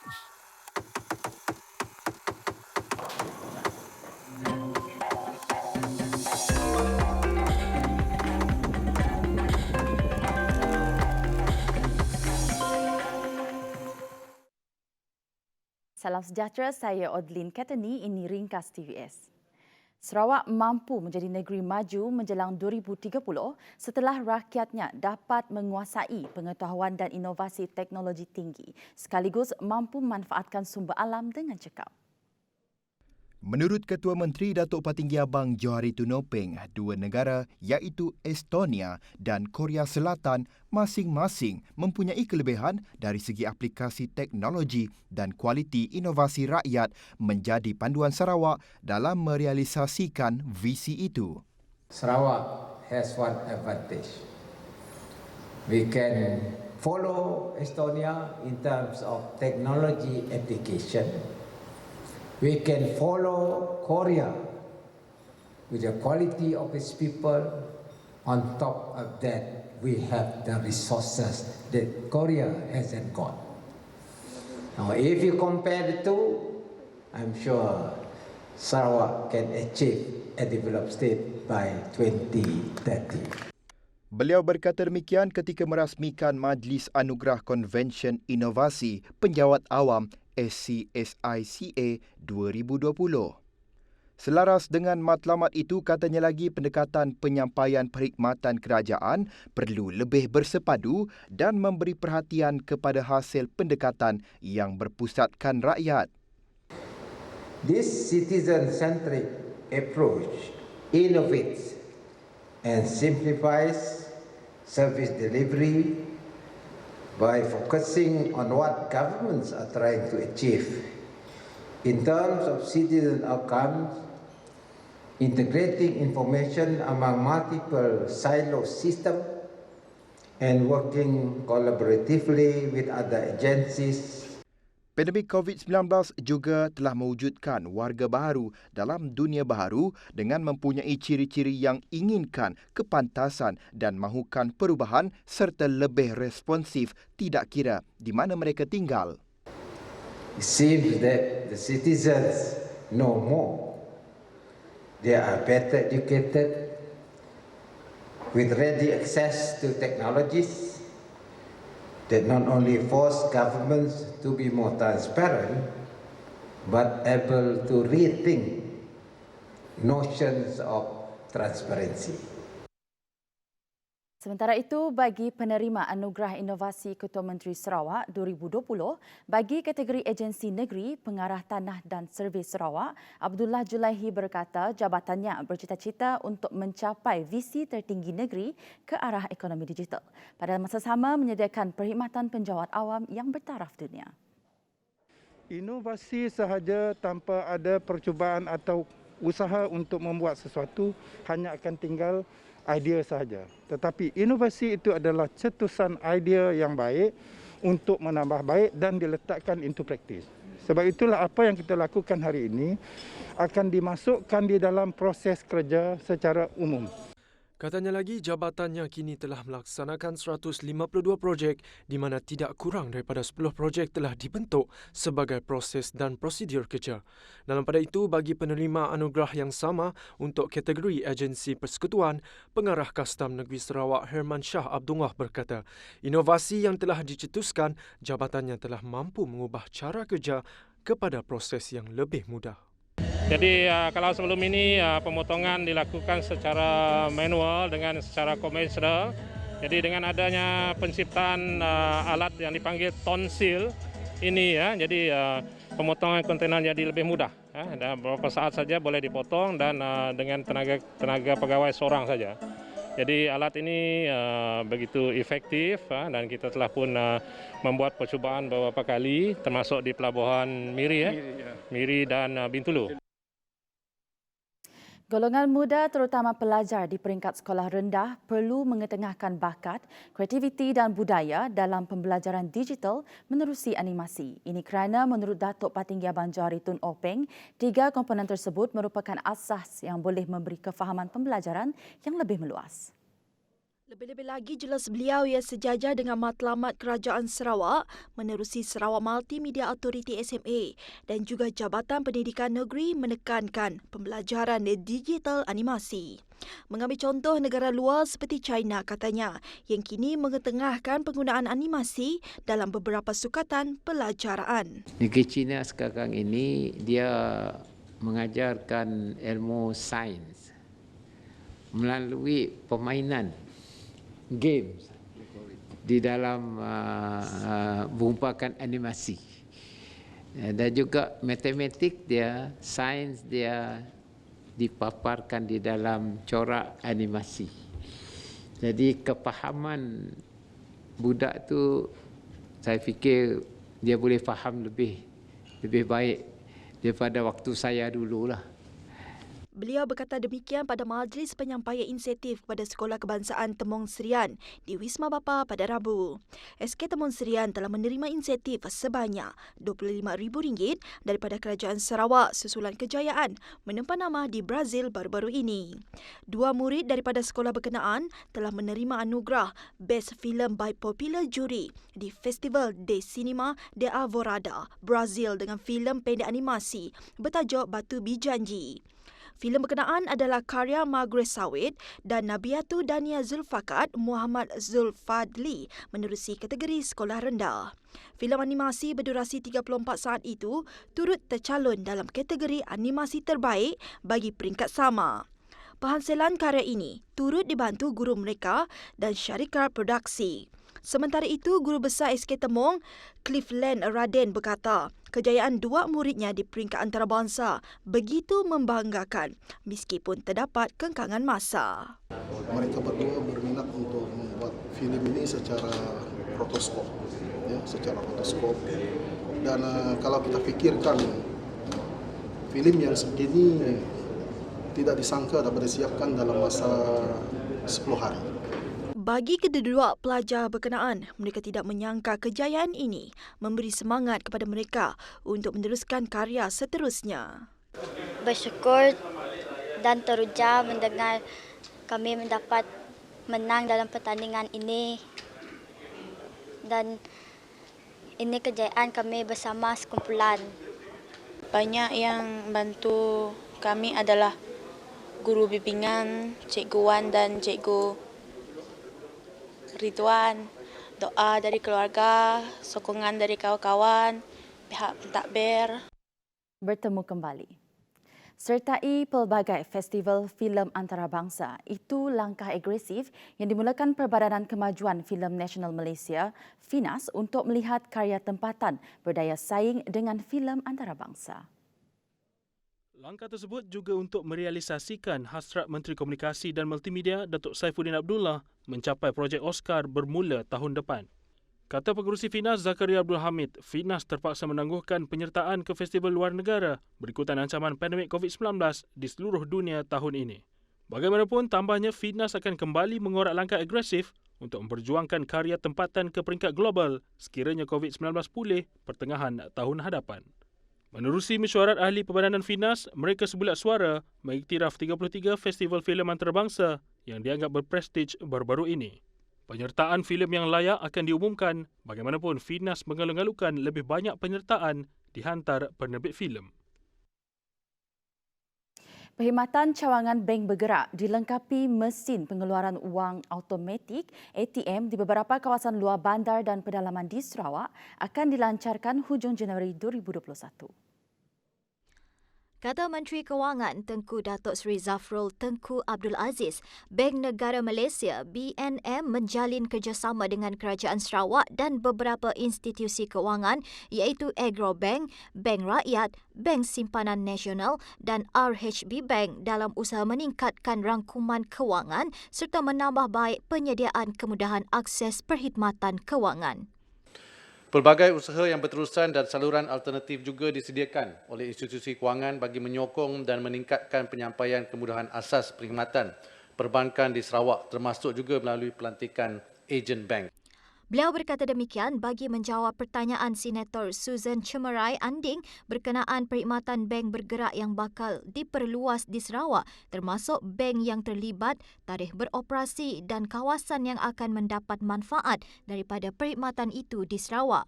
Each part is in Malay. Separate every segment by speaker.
Speaker 1: Salam sejahtera, saya Odlin Katani, ini ringkas TVS. Sarawak mampu menjadi negeri maju menjelang 2030 setelah rakyatnya dapat menguasai pengetahuan dan inovasi teknologi tinggi sekaligus mampu memanfaatkan sumber alam dengan cekap.
Speaker 2: Menurut Ketua Menteri Datuk Patinggi Abang Johari Tunopeng, dua negara iaitu Estonia dan Korea Selatan masing-masing mempunyai kelebihan dari segi aplikasi teknologi dan kualiti inovasi rakyat menjadi panduan Sarawak dalam merealisasikan visi itu.
Speaker 3: Sarawak has one advantage. We can follow Estonia in terms of technology application. We can follow Korea with the quality of its people. On top of that, we have the resources that Korea hasn't got. Now, if you compare the two, I'm sure Sarawak can achieve a developed state by 2030.
Speaker 2: Beliau berkata demikian ketika merasmikan Majlis Anugerah Konvensyen Inovasi Penjawat Awam SCSICA 2020. Selaras dengan matlamat itu, katanya lagi pendekatan penyampaian perkhidmatan kerajaan perlu lebih bersepadu dan memberi perhatian kepada hasil pendekatan yang berpusatkan rakyat.
Speaker 3: This citizen-centric approach innovates and simplifies service delivery by focusing on what governments are trying to achieve in terms of citizen outcomes, integrating information among multiple silo systems, and working collaboratively with other agencies.
Speaker 2: Pandemik COVID-19 juga telah mewujudkan warga baharu dalam dunia baharu dengan mempunyai ciri-ciri yang inginkan kepantasan dan mahukan perubahan serta lebih responsif tidak kira di mana mereka tinggal.
Speaker 3: It seems that the citizens know more. They are better educated with ready access to technologies that not only force governments to be more transparent, but able to rethink notions of transparency.
Speaker 1: Sementara itu, bagi penerima Anugerah Inovasi Ketua Menteri Sarawak 2020, bagi kategori agensi negeri, pengarah tanah dan servis Sarawak, Abdullah Julaihi berkata jabatannya bercita-cita untuk mencapai visi tertinggi negeri ke arah ekonomi digital. Pada masa sama, menyediakan perkhidmatan penjawat awam yang bertaraf dunia.
Speaker 4: Inovasi sahaja tanpa ada percubaan atau usaha untuk membuat sesuatu hanya akan tinggal idea sahaja. Tetapi inovasi itu adalah cetusan idea yang baik untuk menambah baik dan diletakkan into practice. Sebab itulah apa yang kita lakukan hari ini akan dimasukkan di dalam proses kerja secara umum.
Speaker 5: Katanya lagi, jabatannya kini telah melaksanakan 152 projek di mana tidak kurang daripada 10 projek telah dibentuk sebagai proses dan prosedur kerja. Dalam pada itu, bagi penerima anugerah yang sama untuk kategori agensi persekutuan, Pengarah Kastam Negeri Sarawak Herman Shah Abdullah berkata, inovasi yang telah dicetuskan, jabatannya telah mampu mengubah cara kerja kepada proses yang lebih mudah.
Speaker 6: Jadi kalau sebelum ini pemotongan dilakukan secara manual dengan secara konvensional. Jadi dengan adanya penciptaan alat yang dipanggil tonsil ini jadi pemotongan kontainer jadi lebih mudah. Dan beberapa saat saja boleh dipotong dan dengan tenaga pegawai seorang saja. Jadi alat ini begitu efektif dan kita telah pun membuat percubaan beberapa kali termasuk di Pelabuhan Miri dan Bintulu.
Speaker 1: Golongan muda terutama pelajar di peringkat sekolah rendah perlu mengetengahkan bakat, kreativiti dan budaya dalam pembelajaran digital menerusi animasi. Ini kerana menurut Datuk Patinggi Abang Johari Tun Openg, 3 komponen tersebut merupakan asas yang boleh memberi kefahaman pembelajaran yang lebih meluas.
Speaker 7: Lebih-lebih lagi jelas beliau ia sejajar dengan matlamat Kerajaan Sarawak menerusi Sarawak Multimedia Authority SMA dan juga Jabatan Pendidikan Negeri menekankan pembelajaran digital animasi. Mengambil contoh negara luar seperti China katanya yang kini mengetengahkan penggunaan animasi dalam beberapa sukatan pelajaran.
Speaker 3: Negeri China sekarang ini dia mengajarkan ilmu sains melalui permainan games di dalam merupakan animasi. Dan juga matematik dia, sains dia dipaparkan di dalam corak animasi. Jadi kepahaman budak tu saya fikir dia boleh faham lebih baik daripada waktu saya dululah.
Speaker 7: Beliau berkata demikian pada majlis penyampaian insentif kepada Sekolah Kebangsaan Temong Serian di Wisma Bapa pada Rabu. SK Temong Serian telah menerima insentif sebanyak RM25,000 daripada Kerajaan Sarawak susulan kejayaan menempa nama di Brazil baru-baru ini. 2 murid daripada sekolah berkenaan telah menerima anugerah Best Film by Popular Jury di Festival de Cinema de Alvorada, Brazil dengan filem pendek animasi bertajuk Batu Bijanji. Filem berkenaan adalah karya Margaret Sawit dan Nabiatu Dania Zulfakat Muhammad Zulfadli menerusi kategori sekolah rendah. Filem animasi berdurasi 34 saat itu turut tercalon dalam kategori animasi terbaik bagi peringkat sama. Penghasilan karya ini turut dibantu guru mereka dan syarikat produksi. Sementara itu, Guru Besar SK Temong, Cliffland Raden berkata, kejayaan 2 muridnya di peringkat antarabangsa begitu membanggakan meskipun terdapat kengkangan masa.
Speaker 8: Mereka berdua berminat untuk membuat filem ini secara rotoskop, Dan kalau kita pikirkan filem yang segini tidak disangka dapat disiapkan dalam masa 10 hari.
Speaker 7: Bagi kedua-dua pelajar berkenaan, mereka tidak menyangka kejayaan ini memberi semangat kepada mereka untuk meneruskan karya seterusnya.
Speaker 9: Bersyukur dan teruja mendengar kami mendapat menang dalam pertandingan ini. Dan ini kejayaan kami bersama sekumpulan.
Speaker 10: Banyak yang bantu kami adalah guru bimbingan, Cikgu Wan dan Cikgu Ridwan, doa dari keluarga, sokongan dari kawan-kawan, pihak pentadbir.
Speaker 1: Bertemu kembali. Sertai pelbagai festival filem antarabangsa, itu langkah agresif yang dimulakan Perbadanan Kemajuan Filem Nasional Malaysia, FINAS, untuk melihat karya tempatan berdaya saing dengan filem antarabangsa.
Speaker 11: Langkah tersebut juga untuk merealisasikan hasrat Menteri Komunikasi dan Multimedia Datuk Saifuddin Abdullah mencapai projek Oscar bermula tahun depan. Kata Pengerusi FINAS Zakaria Abdul Hamid, FINAS terpaksa menangguhkan penyertaan ke festival luar negara berikutan ancaman pandemik COVID-19 di seluruh dunia tahun ini. Bagaimanapun, tambahnya FINAS akan kembali mengorak langkah agresif untuk memperjuangkan karya tempatan ke peringkat global sekiranya COVID-19 pulih pertengahan tahun hadapan. Menerusi mesyuarat ahli Perbadanan FINAS, mereka sebulat suara mengiktiraf 33 festival filem antarabangsa yang dianggap berprestij baru-baru ini. Penyertaan filem yang layak akan diumumkan, bagaimanapun FINAS mengalung-alungkan lebih banyak penyertaan dihantar penerbit filem.
Speaker 1: Perkhidmatan cawangan bank bergerak dilengkapi mesin pengeluaran wang automatik ATM di beberapa kawasan luar bandar dan pedalaman di Sarawak akan dilancarkan hujung Januari 2021.
Speaker 12: Kata Menteri Kewangan Tengku Datuk Seri Zafrul Tengku Abdul Aziz, Bank Negara Malaysia BNM menjalin kerjasama dengan Kerajaan Sarawak dan beberapa institusi kewangan iaitu Agro Bank, Bank Rakyat, Bank Simpanan Nasional dan RHB Bank dalam usaha meningkatkan rangkuman kewangan serta menambah baik penyediaan kemudahan akses perkhidmatan kewangan.
Speaker 13: Pelbagai usaha yang berterusan dan saluran alternatif juga disediakan oleh institusi kewangan bagi menyokong dan meningkatkan penyampaian kemudahan asas perkhidmatan perbankan di Sarawak termasuk juga melalui pelantikan ejen bank.
Speaker 12: Beliau berkata demikian bagi menjawab pertanyaan Senator Susan Chemerai Anding berkenaan perkhidmatan bank bergerak yang bakal diperluas di Sarawak, termasuk bank yang terlibat, tarikh beroperasi dan kawasan yang akan mendapat manfaat daripada perkhidmatan itu di Sarawak.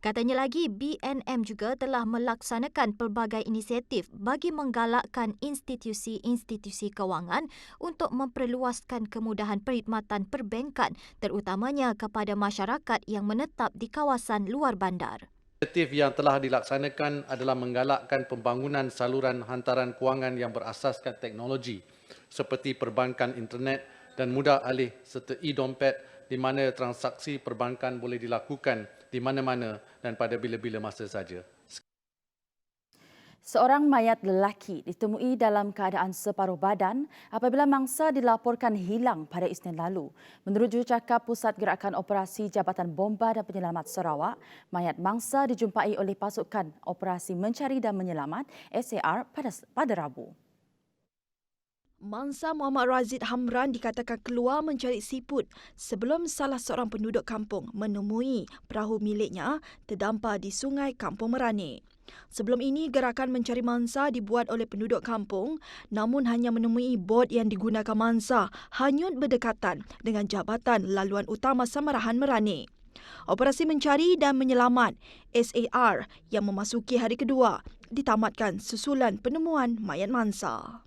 Speaker 12: Katanya lagi, BNM juga telah melaksanakan pelbagai inisiatif bagi menggalakkan institusi-institusi kewangan untuk memperluaskan kemudahan perkhidmatan perbankan terutamanya kepada masyarakat yang menetap di kawasan luar bandar.
Speaker 13: Inisiatif yang telah dilaksanakan adalah menggalakkan pembangunan saluran hantaran kewangan yang berasaskan teknologi seperti perbankan internet dan mudah alih serta e-dompet di mana transaksi perbankan boleh dilakukan di mana-mana dan pada bila-bila masa saja.
Speaker 1: Seorang mayat lelaki ditemui dalam keadaan separuh badan apabila mangsa dilaporkan hilang pada Isnin lalu. Menurut jurucakap Pusat Gerakan Operasi Jabatan Bomba dan Penyelamat Sarawak, mayat mangsa dijumpai oleh pasukan Operasi Mencari dan Menyelamat SAR pada Rabu.
Speaker 7: Mangsa Muhammad Razid Hamran dikatakan keluar mencari siput sebelum salah seorang penduduk kampung menemui perahu miliknya terdampar di sungai Kampung Merani. Sebelum ini, gerakan mencari mangsa dibuat oleh penduduk kampung namun hanya menemui bot yang digunakan mangsa hanyut berdekatan dengan Jabatan Laluan Utama Samarahan Merani. Operasi Mencari dan Menyelamat SAR yang memasuki hari kedua ditamatkan susulan penemuan mayat mangsa.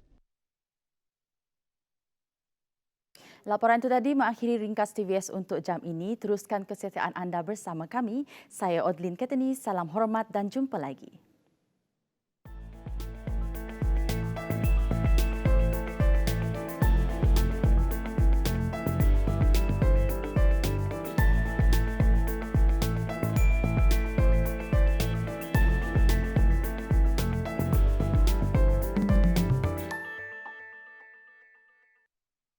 Speaker 1: Laporan itu tadi mengakhiri ringkas TVS untuk jam ini. Teruskan kesetiaan anda bersama kami. Saya Odlin Keteni, salam hormat dan jumpa lagi.